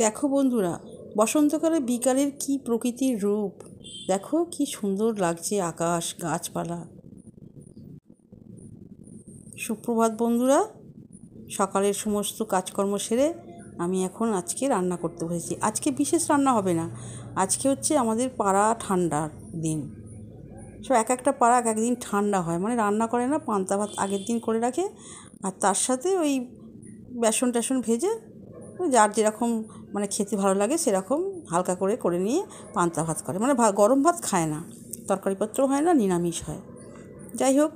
দেখো বন্ধুরা, বসন্তকালে বিকালের কি প্রকৃতির রূপ। দেখো কি সুন্দর লাগছে আকাশ, গাছপালা। সুপ্রভাত বন্ধুরা। সকালের সমস্ত কাজকর্ম সেরে আমি এখন আজকে রান্না করতে বসেছি। আজকে বিশেষ রান্না হবে না, আজকে হচ্ছে আমাদের পাড়া ঠান্ডার দিন। সব এক একটা পাড়া এক একদিন ঠান্ডা হয়, মানে রান্না করে না, পান্তা ভাত আগের দিন করে রাখে, আর তার সাথে ওই বেসন টেসন ভেজে যার যেরকম মানে খেতে ভালো লাগে সেরকম হালকা করে করে নিয়ে পান্তা ভাত করে, মানে গরম ভাত খায় না, তরকারিপত্র হয় না, নিরামিষ হয়। যাই হোক,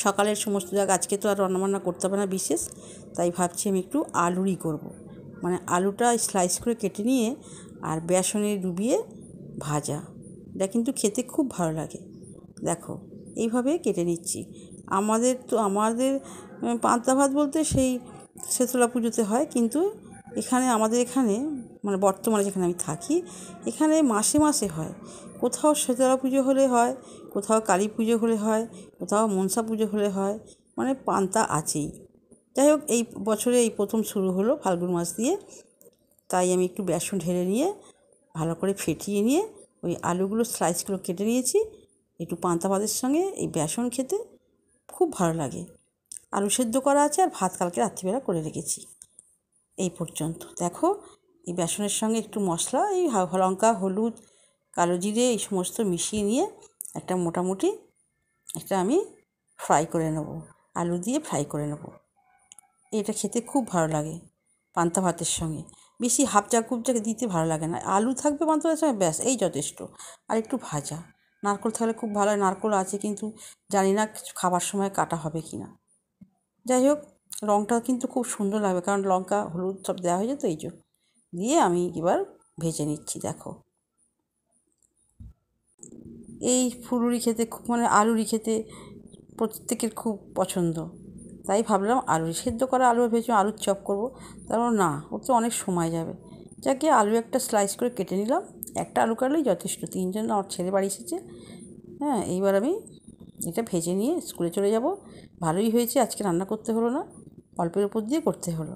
সকালের সমস্ত জায়গা আজকে তো আর রান্নাবান্না করতে হবে না বিশেষ, তাই ভাবছি আমি একটু আলুরই করব। মানে আলুটা স্লাইস করে কেটে নিয়ে আর বেসনে ডুবিয়ে ভাজা, এটা কিন্তু খেতে খুব ভালো লাগে। দেখো এইভাবে কেটে নিচ্ছি। আমাদের পান্তা ভাত বলতে সেই শেতলা পুজোতে হয়, কিন্তু আমাদের এখানে মানে বর্তমানে যেখানে আমি থাকি এখানে মাসে মাসে হয়। কোথাও শেতলা পুজো হলে হয়, কোথাও কালী পুজো হলে হয়, কোথাও মনসা পুজো হলে হয়, মানে পান্তা আছেই। যাই হোক, এই বছরে এই প্রথম শুরু হলো ফাল্গুন মাস দিয়ে, তাই আমি একটু বেসন ঢেলে নিয়ে ভালো করে ফেটিয়ে নিয়ে ওই আলুগুলো স্লাইসগুলো কেটে নিয়েছি। একটু পান্তা ভাতের সঙ্গে এই বেসন খেতে খুব ভালো লাগে। আলু সেদ্ধ করা আছে আর ভাত কালকে রাত্রিবেলা করে রেখেছি। এই পর্যন্ত দেখো, এই বেসনের সঙ্গে একটু মশলা, এই লঙ্কা, হলুদ, কালো জিরে এই সমস্ত মিশিয়ে নিয়ে মোটামুটি আমি ফ্রাই করে নেব, আলু দিয়ে ফ্রাই করে নেব। এটা খেতে খুব ভালো লাগে পান্তা ভাতের সঙ্গে। বেশি হাবজা কুবজা দিতে ভালো লাগে না, আলু থাকবে পান্তা ভাতের সঙ্গে, ব্যাস এই যথেষ্ট। আর একটু ভাজা নারকেল থাকলে খুব ভালো হয়, নারকেল আছে কিন্তু জানি না খাবার সময় কাটা হবে কি না। যাই হোক, রঙটা কিন্তু খুব সুন্দর লাগবে, কারণ লঙ্কা হলুদ সব দেওয়া হয়েছে তো, এই দিয়ে আমি এবার ভেজে নিচ্ছি। দেখো, এই ফুলুরি খেতে খুব, মানে আলুরি খেতে প্রত্যেকের খুব পছন্দ, তাই ভাবলাম আলু সেদ্ধ করা আলু ভেজে আলুর চপ করবো। তারপর না, ওতে অনেক সময় যাবে, যাকে আলু একটা স্লাইস করে কেটে নিলাম। একটা আলু কাটলেই যথেষ্ট, তিনজন আমার ছেলে বাড়ি এসেছে। হ্যাঁ, এইবার আমি এটা ভেজে নিয়ে স্কুলে চলে যাব। ভালোই হয়েছে, আজকে রান্না করতে হলো না, অল্পের উপর দিয়ে করতে হলো।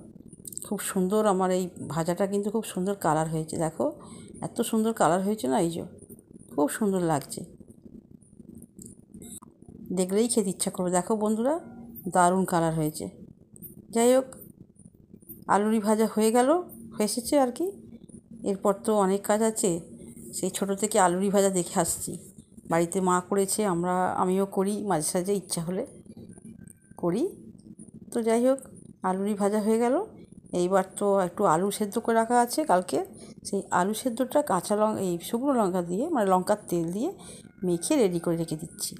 খুব সুন্দর আমার এই ভাজাটা কিন্তু খুব সুন্দর কালার হয়েছে। দেখো এত সুন্দর কালার হয়েছে না, খুব সুন্দর লাগছে, দেখলেই খেতে ইচ্ছা করবে। দেখো বন্ধুরা, দারুণ কালার হয়েছে। যাই হোক, আলুরি ভাজা হয়ে গেল, এসেছে আর কি। এরপর তো অনেক কাজ আছে, সেই ছোটো থেকে আলুরি ভাজা দেখে আসছি, বাড়িতে মা করেছে, আমিও করি মাঝে সাঝে, ইচ্ছা হলে করি। তো যাই হোক, আলুরি ভাজা হয়ে গেল। এইবার তো একটু আলু সেদ্ধ করে রাখা আছে কালকে, সেই আলু সেদ্ধটা এই শুকনো লঙ্কা দিয়ে, মানে লঙ্কার তেল দিয়ে মেখে রেডি করে রেখে দিচ্ছি।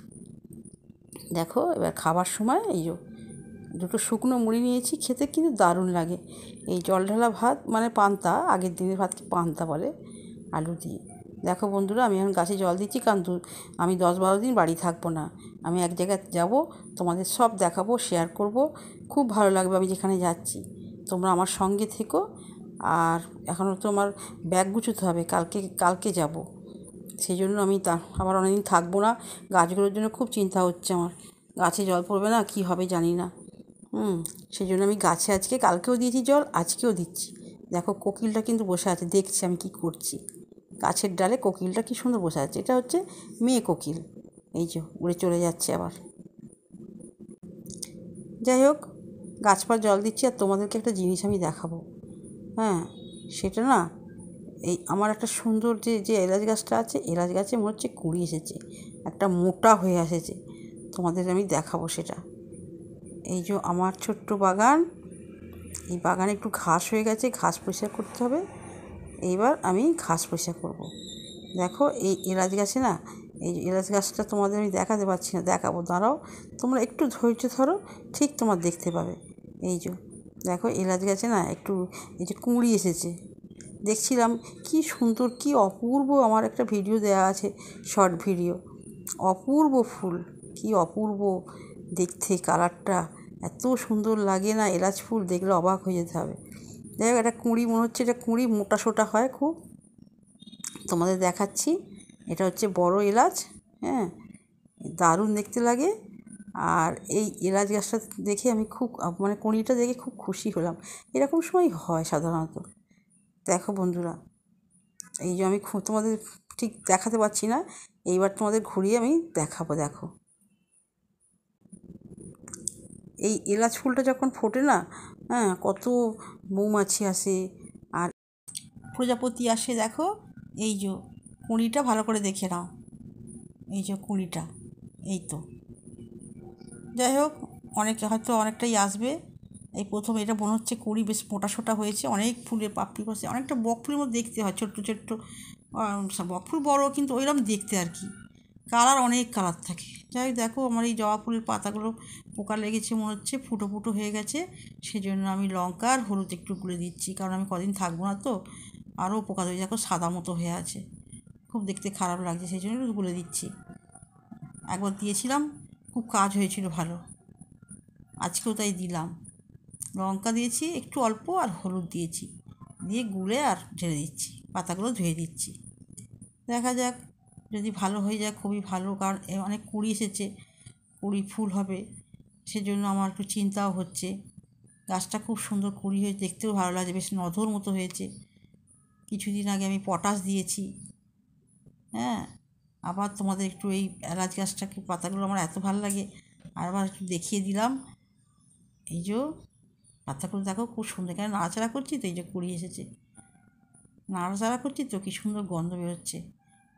দেখো, এবার খাবার সময় দুটো শুকনো মুড়ি নিয়েছি, খেতে কিন্তু দারুণ লাগে। এই জল ঢালা ভাত, মানে পান্তা, আগের দিনের ভাতকে পান্তা বলে, আলু দিয়ে। দেখো বন্ধুরা, আমি এখন গাছে জল দিচ্ছি, কারণ আমি 10-12 দিন বাড়ি থাকবো না, আমি এক জায়গায় যাব, তোমাদের সব দেখাবো, শেয়ার করব, খুব ভালো লাগবে আমি যেখানে যাচ্ছি। তোমরা আমার সঙ্গে থেকো। আর এখনও তো আমার ব্যাগ গুছোতে হবে, কালকে যাব, সেই জন্য আমি আবার অনেকদিন থাকবো না। গাছগুলোর জন্য খুব চিন্তা হচ্ছে আমার, গাছে জল পড়বে না, কি হবে জানি না। সেই জন্য আমি গাছে কালকেও দিয়েছি জল, আজকেও দিচ্ছি। দেখো, কোকিলটা কিন্তু বসে আছে, দেখছি আমি কি করছি। গাছের ডালে কোকিলটা কি সুন্দর বসে আছে, এটা হচ্ছে মেয়ে কোকিল, উড়ে চলে যাচ্ছে আবার। যাই হোক, গাছপালা জল দিচ্ছি, আর তোমাদেরকে একটা জিনিস আমি দেখাবো। হ্যাঁ, সেটা না, এই আমার একটা সুন্দর যে এলাচ গাছটা আছে, এলাচ গাছে মনে হচ্ছে কুড়ি এসেছে, একটা মোটা হয়ে এসেছে, তোমাদের আমি দেখাবো সেটা। আমার ছোট্ট বাগান, এই বাগানে একটু ঘাস হয়ে গেছে, ঘাস পরিষ্কার করতে হবে। এইবার আমি ঘাস পরিষ্কার করব। দেখো, এই এলাচ গাছে না, এই এলাচ গাছটা তোমাদের আমি দেখাতে পারছি না, দেখাবো, দাঁড়াও, তোমরা একটু ধৈর্য ধরো, ঠিক তোমার দেখতে পাবে। দেখো, এলাচ গাছে না একটু কুঁড়ি এসেছে, দেখছিলাম কি সুন্দর, কি অপূর্ব। আমার একটা ভিডিও দেওয়া আছে, শর্ট ভিডিও, অপূর্ব ফুল, কি অপূর্ব দেখতে, কালারটা এত সুন্দর লাগে না, এলাচ ফুল দেখলে অবাক হয়ে যেতে হবে। যাই হোক, একটা কুঁড়ি মনে হচ্ছে, এটা কুঁড়ি মোটা সোটা হয় খুব, তোমাদের দেখাচ্ছি। এটা হচ্ছে বড় এলাচ, হ্যাঁ, দারুণ দেখতে লাগে। আর এই এলাচ গাছটা দেখে আমি খুব, মানে কুঁড়িটা দেখে খুব খুশি হলাম। এরকম সময় হয় সাধারণত, দেখো বন্ধুরা, এই যে আমি তোমাদের ঠিক দেখাতে পারছি না, এইবার তোমাদের ঘুরিয়ে আমি দেখাবো। দেখো, এই এলাচ ফুলটা যখন ফোটে না, হ্যাঁ, কত মৌমাছি আসে আর প্রজাপতি আসে। দেখো, এই যে কুঁড়িটা ভালো করে দেখে নাও, এই যে কুঁড়িটা, এই তো। যাই হোক, অনেকটাই আসবে। এই প্রথম এটা মনে হচ্ছে কুঁড়ি বেশ মোটা সোটা হয়েছে, অনেক ফুলের পাপড়ি করছে, অনেকটা বক ফুলের মতো দেখতে হয়, ছোট্ট ছোট্ট। বক ফুল বড়ো, কিন্তু ওইরকম দেখতে আর কি। কালার অনেক কালার থাকে। যাই হোক, দেখো আমার এই জবা ফুলের পাতাগুলো পোকা লেগেছে, মনে হচ্ছে ফুটো ফুটো হয়ে গেছে। সেজন্য আমি লঙ্কা আর হলুদ একটু গুলে দিচ্ছি, কারণ আমি কদিন থাকবো না তো। আরও পোকা ধরে, দেখো সাদা মতো হয়ে আছে, খুব দেখতে খারাপ লাগছে, সেই জন্য একটু গুলে দিচ্ছি। একবার দিয়েছিলাম, খুব কাজ হয়েছিল ভালো, আজকেও তাই দিলাম। লঙ্কা দিয়েছি একটু অল্প, আর হলুদ দিয়েছি, দিয়ে গুলে আর ঢেলে দিচ্ছি, পাতাগুলো ধুয়ে দিচ্ছি। দেখা যাক, যদি ভালো হয়ে যায় খুবই ভালো, কারণ অনেক কুঁড়ি এসেছে, কুঁড়ি ফুল হবে, সেজন্য আমার একটু চিন্তাও হচ্ছে। গাছটা খুব সুন্দর কুঁড়ি হয়ে, দেখতেও ভালো লাগছে, বেশ নধর মতো হয়েছে। কিছুদিন আগে আমি পটাশ দিয়েছি। হ্যাঁ, আবার তোমাদের একটু এই এলাচ গাছটাকে পাতাগুলো আমার এত ভালো লাগে, আবার একটু দেখিয়ে দিলাম। এই যে পাতাগুলো দেখো খুব সুন্দর, কেন নাড়াচাড়া করছি তো, এই যে কুড়ি এসেছে, নাড়াচাড়া করছি তো কি সুন্দর গন্ধ বেরোচ্ছে,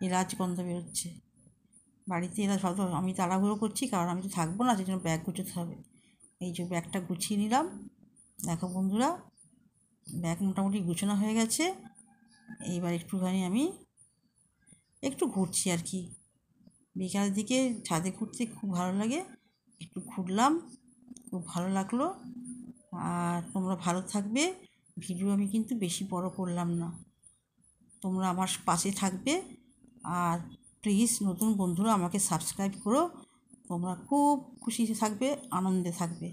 এলাচ গন্ধ বেরোচ্ছে। বাড়িতে এলাচ ভালো, আমি তাড়াহুড়ো করছি কারণ আমি তো থাকবো না, সেই জন্য ব্যাগ গুছোতে হবে। এই যে ব্যাগটা গুছিয়ে নিলাম। দেখো বন্ধুরা, ব্যাগ মোটামুটি গুছানো হয়ে গেছে। এইবার একটুখানি আমি একটু ঘুরছি আর কি, বিকালের দিকে ছাদে ঘুরতে খুব ভালো লাগে, একটু ঘুরলাম, খুব ভালো লাগলো। আর তোমরা ভালো থাকবে। ভিডিও আমি কিন্তু বেশি বড় করলাম না, তোমরা আমার পাশে থাকবে। আর প্লিজ নতুন বন্ধুরা আমাকে সাবস্ক্রাইব করো, তোমরা খুব খুশিতে থাকবে, আনন্দে থাকবে।